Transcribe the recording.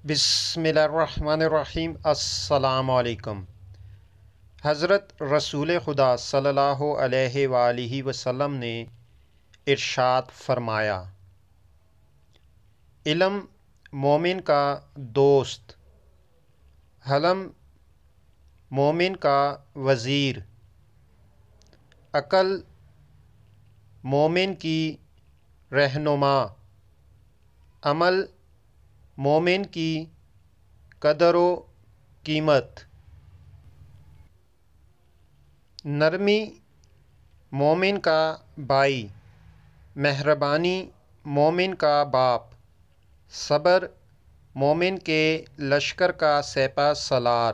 بسم اللہ الرحمن الرحیم۔ السلام علیکم۔ حضرت رسول خدا صلی اللہ علیہ وآلہ وسلم نے ارشاد فرمایا، علم مومن کا دوست، حلم مومن کا وزیر، عقل مومن کی رہنما، عمل مومن کی قدر و قیمت، نرمی مومن کا بھائی، مہربانی مومن کا باپ، صبر مومن کے لشکر کا سپہ سالار۔